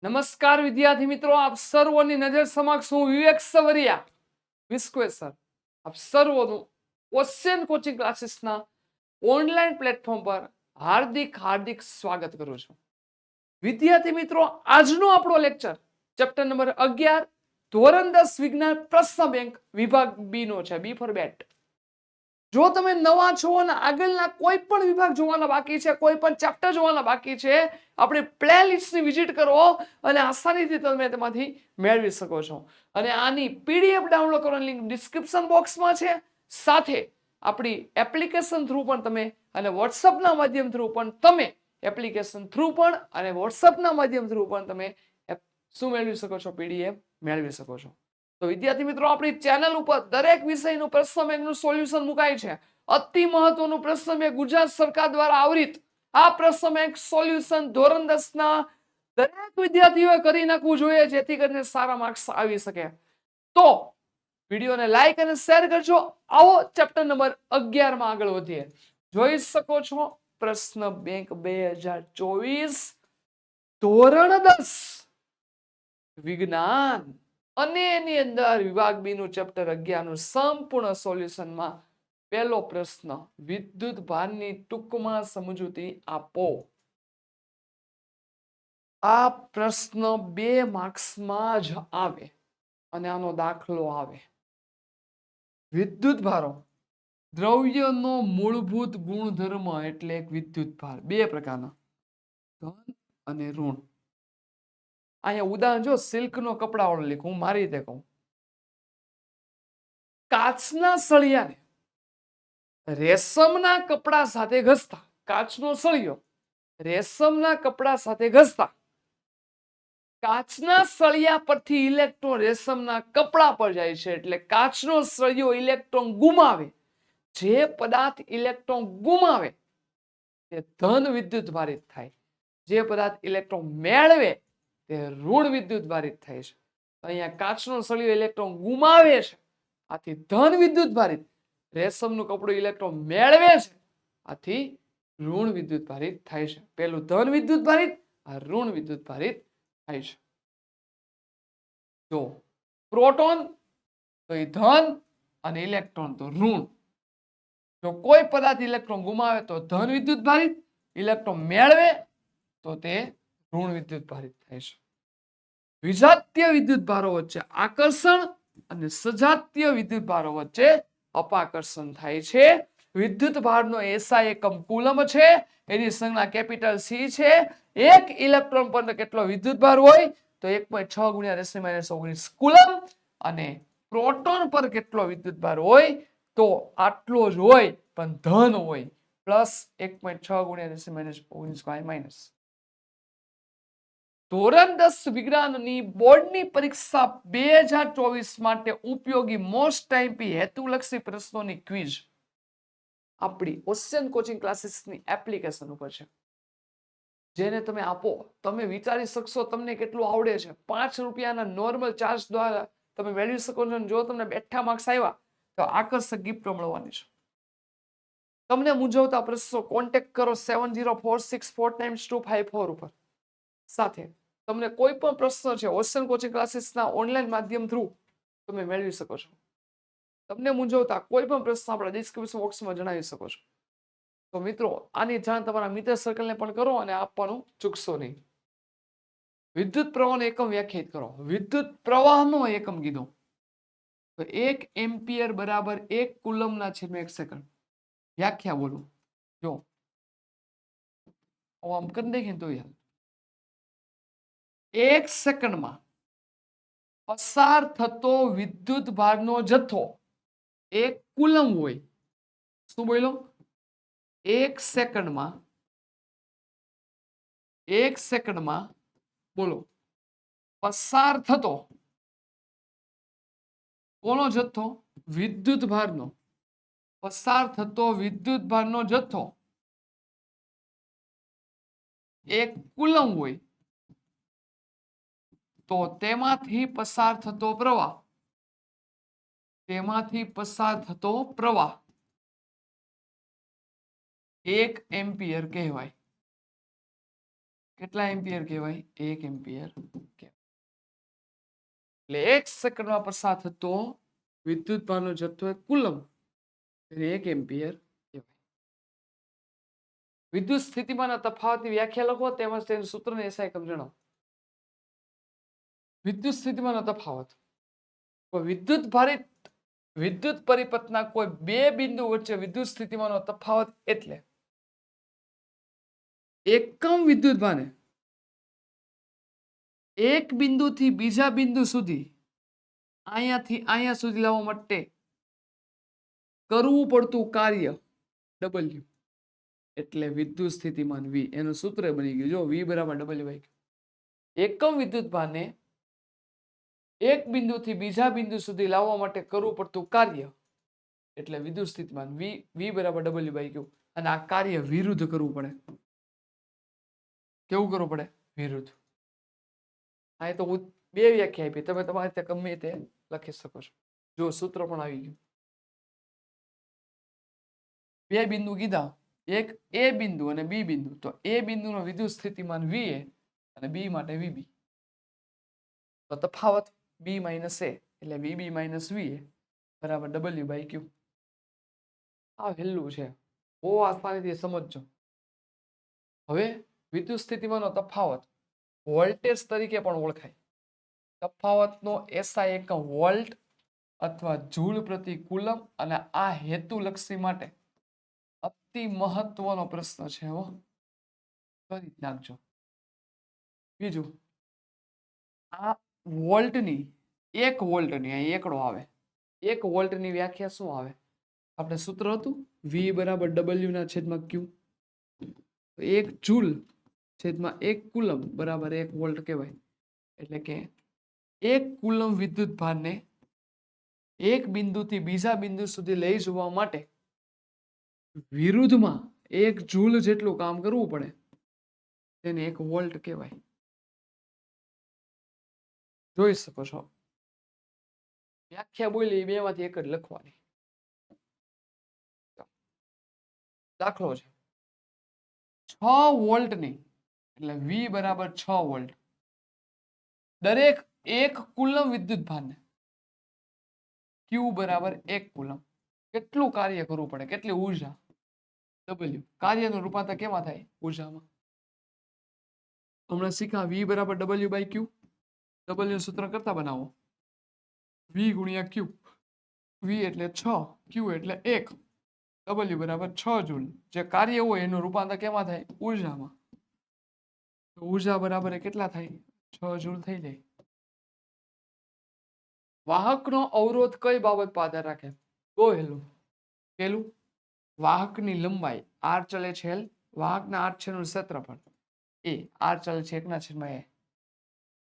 નમસ્કાર વિદ્યાર્થી મિત્રો, આપ સર્વોની નજર સમક્ષ હું વિવેક સવરિયા વિશ્વેસર આપ સર્વોનું ક્વેશ્ચન કોચિંગ ક્લાસીસના ઓનલાઈન પ્લેટફોર્મ પર હાર્દિક હાર્દિક સ્વાગત કરું છું. વિદ્યાર્થી મિત્રો, આજનો આપણો લેક્ચર ચેપ્ટર નંબર 11 ધોરણ 10 વિજ્ઞાન પ્રશ્ન બેંક વિભાગ બી નો છે, બી ફોર બેટ. જો તમે નવા છો અને આગળના કોઈ પણ વિભાગ જોવાના બાકી છે, કોઈ પણ ચેપ્ટર જોવાના બાકી છે, આપણી પ્લેલિસ્ટની વિઝિટ કરો અને આસાનીથી તમે તેમાંથી મેળવી શકો છો. અને આની પીડીએફ ડાઉનલોડ કરવાની લિંક ડિસ્ક્રિપ્શન બોક્સમાં છે. સાથે આપણી એપ્લિકેશન થ્રુ પણ તમે અને વોટ્સઅપના માધ્યમ થ્રુ પણ તમે એપ્લિકેશન થ્રુ પણ અને વોટ્સઅપના માધ્યમ થ્રુ પણ તમે શું મેળવી શકો છો? પીડીએફ મેળવી શકો છો. તો વિદ્યાર્થી મિત્રો, આપણી ચેનલ ઉપર દરેક વિષયનું પ્રશ્ન બેંકનું સોલ્યુશન મુકાય છે. અતિ મહત્વનું પ્રશ્ન બેંક ગુજરાત સરકાર દ્વારા આવરિત આ પ્રશ્ન બેંક સોલ્યુશન ધોરણ 10 ના દરેક વિદ્યાર્થીઓએ કરી નાખવું જોઈએ, જેથી કરીને સારા માર્ક્સ આવી શકે. તો વિડીયોને લાઈક અને શેર કરજો. આવો ચેપ્ટર નંબર 11 માં આગળ વધીએ. જોઈ શકો છો પ્રશ્ન બેંક 2024 ધોરણ 10 વિજ્ઞાન અને એની અંદર વિભાગ બી નું ચેપ્ટર 11 નું સંપૂર્ણ સોલ્યુશનમાં પહેલો પ્રશ્ન, વિદ્યુત ભારની ટૂંકમાં સમજૂતી આપો. આ પ્રશ્ન 2 માર્ક્સમાં જ આવે અને આનો દાખલો આવે. વિદ્યુત ભારો દ્રવ્યનો મૂળભૂત ગુણધર્મ એટલે એક વિદ્યુત ભાર, બે પ્રકારના, ધન અને ઋણ. અહીંયા ઉદાહરણ જો, સિલ્કનો કપડા વાળો લીખ, હું મારી રીતે કહું. કાચના સળિયાને રેશમના કપડા સાથે ઘસતા, કાચનો સળિયો રેશમના કપડા સાથે ઘસતા કાચના સળિયા પરથી ઇલેક્ટ્રોન રેશમના કપડા પર જાય છે, એટલે કાચનો સળિયો ઇલેક્ટ્રોન ગુમાવે. જે પદાર્થ ઇલેક્ટ્રોન ગુમાવે તે ધન વિદ્યુત ભારિત થાય, જે પદાર્થ ઇલેક્ટ્રોન મેળવે તે ઋણ વિદ્યુત ભારિત થાય છે. અહીંયા કાચનો સળિયો ઇલેક્ટ્રોન ગુમાવે છે, આથી ધન વિદ્યુત ભારિત. રેશમનું કપડું ઇલેક્ટ્રોન મેળવે છે, આથી ઋણ વિદ્યુત ભારિત થાય છે. પેલું ધન વિદ્યુત ભારિત, આ ઋણ વિદ્યુત ભારિત થાય છે. જો પ્રોટોન તો એ ધન અને ઇલેક્ટ્રોન તો ઋણ. જો કોઈ પદાર્થ ઇલેક્ટ્રોન ગુમાવે તો ધન વિદ્યુત ભારિત, ઇલેક્ટ્રોન મેળવે તો તે ઋણ વિદ્યુત ભારિત થાય છે. વિજાતીય વિદ્યુત ભારો વચ્ચે આકર્ષણ અને સજાતીય વિદ્યુત ભારો વચ્ચે અપાકર્ષણ થાય છે. વિદ્યુત ભારનો એસઆઈ એકમ કુલમ છે, એની સંજ્ઞા કેપિટલ સી છે. એક ઇલેક્ટ્રોન પર કેટલો વિદ્યુત ભાર હોય તો 1.6 ગુણ્યા 10 - 19 કુલમ, અને પ્રોટોન પર કેટલો વિદ્યુત ભાર હોય તો આટલો જ હોય, પણ ધન હોય, પ્લસ 1.6 ગુણ્યા 10 - 19 ધોરણ 10 વિજ્ઞાનની બોર્ડની પરીક્ષા 2024 માટે ઉપયોગી મોસ્ટ ટાઈમપી હેતુલક્ષી પ્રશ્નોની ક્વિઝ આપણી ક્વેશ્ચન કોચિંગ ક્લાસીસની એપ્લિકેશન ઉપર છે. જેને તમે આપો, તમે વિચારી શકશો તમને કેટલું આવડે છે. 5 રૂપિયાના નોર્મલ ચાર્જ દ્વારા તમે મેળવી શકો છો. જો તમને બેઠા માર્ક્સ આવ્યા તો આકર્ષક ગિફ્ટો મળવાની છે. તમને મૂંઝવતા પ્રશ્નો કોન્ટેક્ટ કરો 7046492254 ઉપર. સાથે તમને કોઈ પણ પ્રશ્ન છે ઓશન કોચિંગ ક્લાસીસના ઓનલાઈન માધ્યમ થ્રુ તમે મેળવી શકો છો. તમને મૂંઝવતા કોઈ પણ પ્રશ્ન આપણા ડિસ્ક્રિપ્શન બોક્સમાં જણાવી શકો છો. તો મિત્રો, આની જાણ તમારા મિત્ર સર્કલને પણ કરો અને આપવાનું ચૂકશો નહીં. વિદ્યુત પ્રવાહનો એકમ વ્યાખ્યાયિત કરો. વિદ્યુત પ્રવાહનો એકમ કીધો તો 1 એમ્પિયર બરાબર 1 કુલમના છેદમાં 1 સેકન્ડ. વ્યાખ્યા બોલું, જો આમ કરી દેખીએ તો યાર, 1 સેકન્ડમાં પસાર થતો વિદ્યુત ભારનો જથ્થો 1 કુલમ હોય. શું બોલો? 1 સેકન્ડમાં બોલો પસાર થતો કોનો જથ્થો? વિદ્યુત ભારનો. પસાર થતો વિદ્યુત ભારનો જથ્થો 1 કુલમ હોય તો તેમાંથી પસાર થતો પ્રવાહ 1 એમ્પિયર કહેવાય. કેટલા એમ્પિયર કહેવાય? 1 એમ્પિયર. એટલે 1 સેકન્ડમાં પસાર થતો વિદ્યુતભારનો જથ્થો એ કુલમ, એટલે 1 એમ્પિયર કહેવાય. વિદ્યુત સ્થિતિમાનના તફાવતની વ્યાખ્યા લખો, તેમજ તેનું સૂત્રને SI એકમ જણાવો. વિદ્યુત સ્થિતિમાનનો તફાવત. વિદ્યુત પરિપથના કોઈ બે બિંદુ વચ્ચે વિદ્યુત સ્થિતિમાનનો તફાવત એટલે એકમ વિદ્યુતભારને એક બિંદુથી બીજા બિંદુ સુધી, અહીંયાથી અહીંયા સુધી લાવવા માટે કરવું પડતું કાર્ય W, એટલે વિદ્યુત સ્થિતિમાન V. એનું સૂત્ર બની ગયું, જો V બરાબર W. એકમ વિદ્યુતભારને એક બિંદુથી બીજા બિંદુ સુધી લાવવા માટે કરવું પડતું કાર્ય એટલે વિદ્યુત સ્થિતિમાન V બરાબર W/Q. અને આ કાર્ય વિરુદ્ધ કરવું પડે. કેવું કરવું પડે? વિરુદ્ધ. આ તો બે વ્યાખ્યા આપી, તમે તમારી રીતે ગમે તે લખી શકો છો. જો સૂત્ર પણ આવી ગયું. બે બિંદુ કીધા, એક A બિંદુ અને B બિંદુ. તો A બિંદુનો વિદ્યુત સ્થિતિમાન VA અને B માટે VB. તો તફાવત B - A એટલે VB - VA બરાબર W/Q. આ વહેલું છે, બહુ આસાનીથી સમજજો. હવે વિદ્યુત સ્થિતિમાનનો તફાવત વોલ્ટેજ તરીકે પણ ઓળખાય. તફાવતનો SI એકમ વોલ્ટ અથવા જૂલ પ્રતિ કુલમ, અને આ હેતુલક્ષી માટે અતિ મહત્વનો પ્રશ્ન છે. કરી નાખજો. બીજું, આ વોલ્ટની, 1 વોલ્ટની, અહીં એકડો આવે, 1 વોલ્ટની વ્યાખ્યા શું આવે? આપણે સૂત્ર હતું V બરાબર W/Q. 1 જૂલ છેદમાં 1 કુલમ બરાબર 1 વોલ્ટ કહેવાય. એટલે કે 1 કુલમ વિદ્યુતભારને એક બિંદુથી બીજા બિંદુ સુધી લઈ જવા માટે વિરુદ્ધમાં 1 જૂલ જેટલું કામ કરવું પડે, તેને 1 વોલ્ટ કહેવાય. જોઈ શકો છો. વ્યાખ્યા બોલી બે માંથી એક જ લખવાની. દાખલો છે 6 વોલ્ટની, એટલે V બરાબર 6 વોલ્ટ, દરેક 1 કુલમ વિદ્યુતભારને Q બરાબર 1 કુલમ કેટલું કાર્ય કરવું પડે, કેટલી ઉર્જા? W. કાર્યનું રૂપાંતર કેમાં થાય? ઉર્જામાં. હમણાં શીખા V બરાબર W/Q. W સૂત્ર કરતા બનાવો, V ગુણ્યા Q. V એટલે 6, Q એટલે 1, W બરાબર 6 જૂલ. જે કાર્ય હોય એનું રૂપાંતર કેમાં થાય? ઉર્જામાં. તો ઉર્જા બરાબર કેટલા થાય? 6 જૂલ થઈ જાય. વાહકનો અવરોધ કઈ બાબત પર આધાર રાખે? પેલું, વાહકની લંબાઈ R ચલે છે L, વાહકના આડછેદનું ક્ષેત્રફળ A, R ચલે છે 1/A.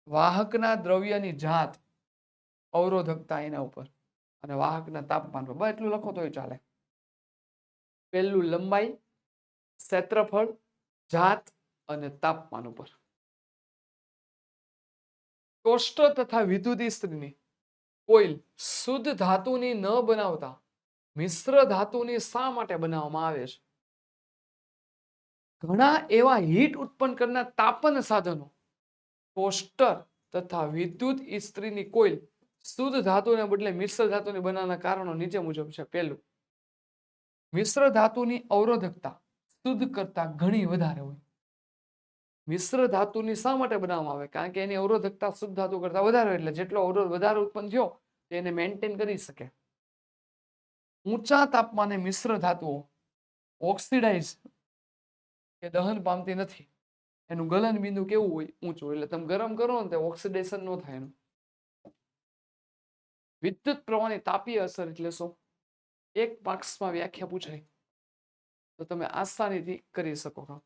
વાહકના દ્રવ્યની જાત, અવરોધકતા એના ઉપર, અને વાહકના તાપમાન પર. બસ એટલું લખો તોય ચાલે. પહેલું લંબાઈ, ક્ષેત્રફળ, જાત અને તાપમાન ઉપર. ટોસ્ટર તથા વિદ્યુત ઇસ્ત્રીની કોઇલ શુદ્ધ ધાતુની ન બનાવતા મિશ્ર ધાતુની શા માટે બનાવવામાં આવે છે? ઘણા એવા હીટ ઉત્પન્ન કરનાર તાપન સાધનો ટોસ્ટર તથા વિદ્યુત ઇસ્ત્રીની કોઇલ શુદ્ધ ધાતુને બદલે મિશ્ર ધાતુની બનાવવાના કારણો નીચે મુજબ છે. પહેલું, મિશ્ર ધાતુની અવરોધકતા શુદ્ધ કરતા ઘણી વધારે હોય. મિશ્ર ધાતુની શા માટે બનાવવામાં આવે? કારણ કે એની અવરોધકતા શુદ્ધ ધાતુ કરતા વધારે હોય, એટલે જેટલો અવરોધ વધારે ઉત્પન્ન થયો તેને મેન્ટેન કરી શકે. ઊંચા તાપમાને મિશ્ર ધાતુઓ ઓક્સિડાઇઝ કે દહન પામતી નથી. એનું ગલન બિંદુ કેવું હોય? ઊંચું. એટલે તમે ગરમ કરો ને તો ઓક્સિડેશન ન થાય એનું. વિદ્યુત પ્રવાહની તાપીય અસર એટલે શું? એક માર્ક્સમાં વ્યાખ્યા પૂછાય તો તમે આસાનીથી કરી શકો છો.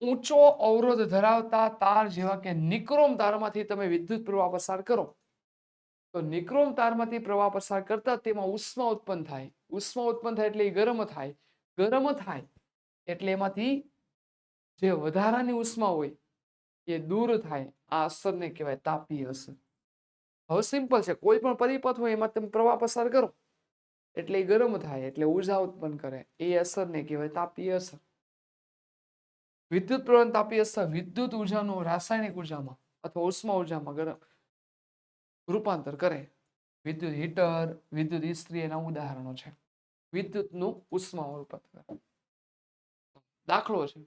ઊંચો અવરોધ ધરાવતા તાર જેવા કે નિક્રોમ તારમાંથી તમે વિદ્યુત પ્રવાહ પસાર કરો તો નિક્રોમ તારમાંથી પ્રવાહ પસાર કરતા તેમાં ઉષ્મા ઉત્પન્ન થાય. ઉષ્મા ઉત્પન્ન થાય એટલે એ ગરમ થાય. ગરમ થાય એટલે એમાંથી જે વધારાની ઉષ્મા હોય એ દૂર થાય. આ અસરને કહેવાય તાપીય અસર. હવે સિમ્પલ છે, કોઈ પણ પરિપથ હોય એમાં તમે પ્રવાહ પસાર કરો એટલે એ ગરમ થાય, એટલે ઉર્જા ઉત્પન્ન કરે. એ અસરને કહેવાય તાપીય અસર. વિદ્યુત પ્રવાહ તાપીય અવસ્થા વિદ્યુત ઉર્જાનું રાસાયણિક ઉર્જામાં અથવા ઉષ્મા ઉર્જામાં રૂપાંતર કરે. વિદ્યુત હીટર, વિદ્યુત ઇસ્ત્રી એના ઉદાહરણો છે. વિદ્યુતનું ઉષ્મા રૂપાંતર. દાખલો છે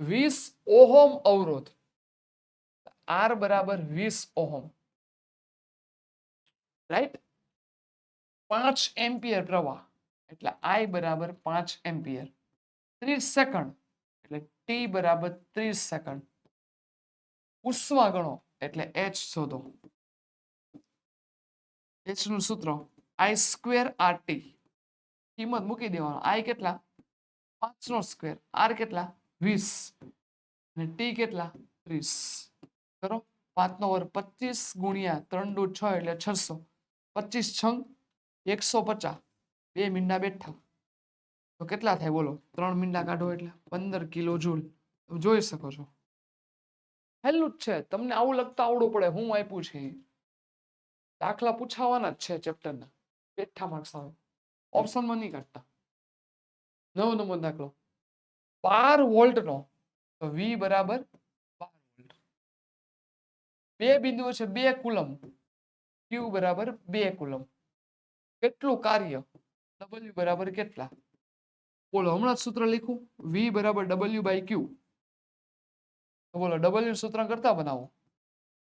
20 ઓહમ અવરોધ, R બરાબર 20 ઓહમ, રાઈટ. 5 એમ્પિયર પ્રવાહ એટલે I બરાબર 5 એમ્પિયર. 30 સેકન્ડ એટલે T બરાબર 30 સેકન્ડ. ઉષ્મા ગણો એટલે H શોધો. H નું સૂત્ર I² RT. કિંમત મૂકી દેવાનો. I કેટલા? 5 નો સ્ક્વેર. R કેટલા? 20 અને T કેટલા? 30. કરો 5 નો વર્ગ 25 ગુણ્યા 3 દુ 6 એટલે 600. 25 છંગ 150. 2 મીંડા બેઠા તો કેટલા થાય બોલો? 3 મીંડા કાઢો એટલે 15 કિલો જૂલ. તમે જોઈ શકો છો. પહેલું જ છે. તમને આવું લખતા આવડવું પડે. હું આપ્યું છે દાખલા પૂછાવાના જ છે ચેપ્ટરના. બેઠા માર્ક્સ આવે. ઓપ્શનમાં નહીં કાઢતા. 9 નંબર દાખલો 12 વોલ્ટનો તો V બરાબર 12 વોલ્ટ. બે બિંદુઓ છે 2 કુલમ. Q બરાબર 2 કુલમ. કેટલું કાર્ય? W બરાબર કેટલા? બોલો હમણાં જ સૂત્ર લખું. V બરાબર W/Q. તો બોલો W સૂત્ર કરતા બનાવો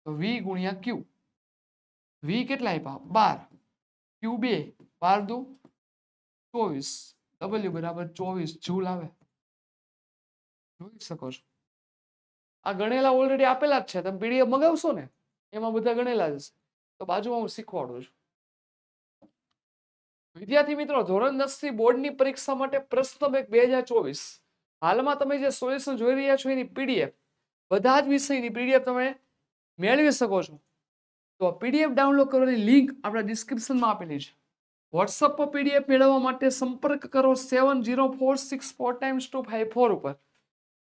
તો V ગુણ્યા Q. V કેટલા આપ્યા? 12. Q 2. 12 દુ 24. W બરાબર 24 જૂલ આવે. જોઈ શકો છો. આ ગણેલા ઓલરેડી આપેલા જ છે. તમે પીડીએફ મગાવશો ને એમાં બધા ગણેલા જ છે. તો બાજુમાં હું શીખવાડું છું. વિદ્યાર્થી મિત્રો, ધોરણ 10 થી બોર્ડની પરીક્ષા માટે પ્રશ્ન બેંક 2024 હાલમાં તમે જે સોલ્યુશન જોઈ રહ્યા છો એની પીડીએફ, બધા જ વિષયની પીડીએફ તમે મેળવી શકો છો. તો પીડીએફ ડાઉનલોડ કરવાની લિંક આપણા ડિસ્ક્રિપ્શનમાં આપેલી છે. વોટ્સઅપ પર પીડીએફ મેળવવા માટે સંપર્ક કરો 70464254 ઉપર.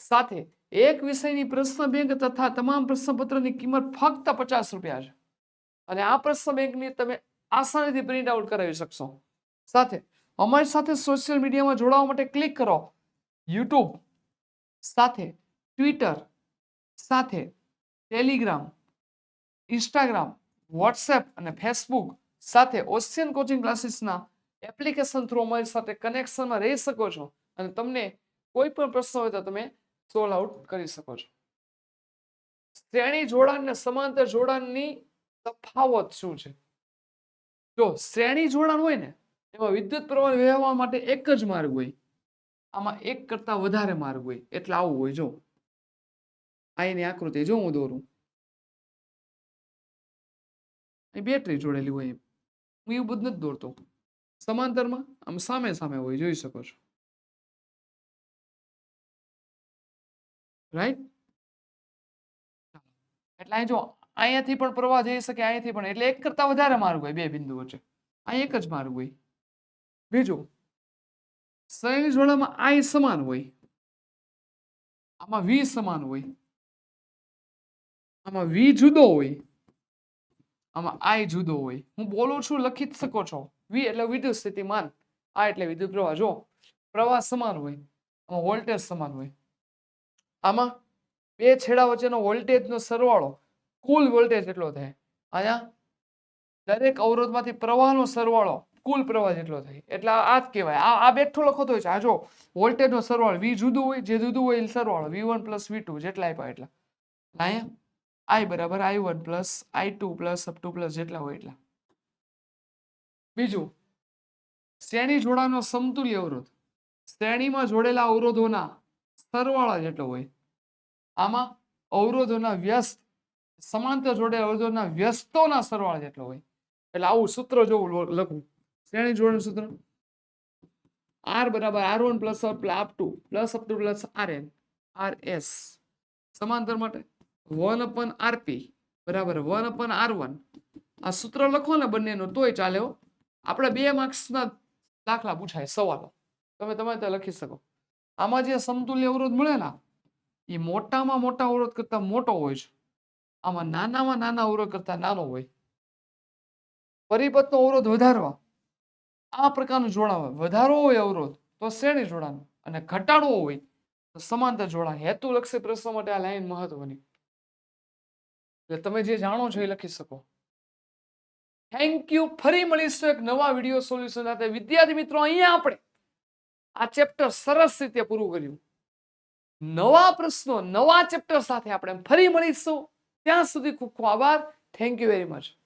સાથે એક વિષયની પ્રશ્ન બેંક તથા તમામ પ્રશ્નપત્રની કિંમત ફક્ત 50 રૂપિયા છે. અને આ પ્રશ્ન બેંકની તમે આસાનીથી પ્રિન્ટ આઉટ કરાવી શકશો. સાથે અમારી સાથે સોશિયલ મીડિયામાં જોડાવા માટે ક્લિક કરો યુટ્યુબ, સાથે ટ્વિટર, સાથે ટેલિગ્રામ, ઇન્સ્ટાગ્રામ, વોટ્સએપ અને ફેસબુક, સાથે ઓશિયન કોચિંગ ક્લાસીસના એપ્લિકેશન થ્રુ અમારી સાથે કનેક્શનમાં રહી શકો છો. અને તમને કોઈ પણ પ્રશ્ન હોય તો તમે સોલ્વ આઉટ કરી શકો છો. શ્રેણી જોડાણ અને સમાંતર જોડાણની તફાવત શું છે? જો શ્રેણી જોડાણ હોય ને એમાં વિદ્યુત પ્રવાહ વહેવા માટે એક જ માર્ગ હોય. આમાં એક કરતા વધારે માર્ગ હોય. એટલે આવું હોય. જો આની આકૃતિ જો હું દોરું, બેટરી જોડેલી હોય. હું એવું બધું નથી દોરતો. સમાંતરમાં આમ સામે સામે હોય. જોઈ શકો છો. રાઈટ. એટલે અહીં જો અહીંયાથી પણ પ્રવાહ જઈ શકે, અહીંયાથી પણ. એટલે એક કરતા વધારે માર્ગ હોય બે બિંદુ વચ્ચે. અહીં એક જ માર્ગ હોય. બીજું, શ્રેણી જોડાણમાં I સમાન હોય. આમાં V સમાન હોય. આમાં V જુદો હોય. આમાં I જુદો હોય. હું બોલું છું લખી જ શકો છો. V એટલે વિદ્યુત સ્થિતિમાન, I એટલે વિદ્યુત પ્રવાહ. જો પ્રવાહ સમાન હોય, આમાં વોલ્ટેજ સમાન હોય. આમાં બે છેડા વચ્ચેનો વોલ્ટેજનો સરવાળો કુલ વોલ્ટેજ એટલો થાય. અહીંયા દરેક અવરોધમાંથી પ્રવાહનો સરવાળો કુલ પ્રવાહ જેટલો થાય. એટલે આ જ કહેવાય. આ બેઠો લખો તો હોય છે. આ જો વોલ્ટેજનો સરવાળો V જુદું હોય, જે જુદું હોય એ સરવાળો V1 + V2 જેટલા આપ્યા એટલા. અહીંયા I બરાબર I1 + I2 + up to plus જેટલા હોય એટલા. બીજું, શ્રેણી જોડાણનો સમતુલ્ય અવરોધ શ્રેણીમાં જોડેલા અવરોધોના સરવાળા જેટલો હોય. આમાં અવરોધોના વ્યસ્ત સમાંતર જોડેલા અવરોધોના વ્યસ્તોના સરવાળા જેટલો હોય. એટલે આવું સૂત્ર જોવું લખું. શ્રેણી જોડાણ સૂત્ર R બરાબર R1 + up to +Rn RS. સમાંતર માટે 1/Rp બરાબર 1/R1. આ સૂત્ર લખો ને બંનેનું તોય ચાલે. આપણે 2 માર્ક્સના દાખલા પૂછાય, સવાલો તમે ત્યાં લખી શકો. આમાં જે સમતુલ્ય અવરોધ મળે ને એ મોટામાં મોટા અવરોધ કરતા મોટો હોય છે. આમાં નાનામાં નાના અવરોધ કરતા નાનો હોય. પરિપથનો અવરોધ વધારવા આ પ્રકારનું જોડાણ હોય. વધારવો હોય અવરોધ તો શ્રેણી જોડાણ, અને ઘટાડવો હોય તો સમાંતર જોડાણ હેતુલક્ષી પ્રશ્નો માટે આ લાઈન મહત્વની. એટલે તમે જે જાણો છો એ લખી શકો. Thank you. ફરી મળીશું એક નવા વિડીયો સોલ્યુશન સાથે. વિદ્યાર્થી મિત્રો, અહીંયા આપણે આ ચેપ્ટર સરસ રીતે પૂરું કર્યું. નવા પ્રશ્નો નવા ચેપ્ટર સાથે આપણે ફરી મળીશું. ત્યાં સુધી ખૂબ ખૂબ આભાર. Thank you very much.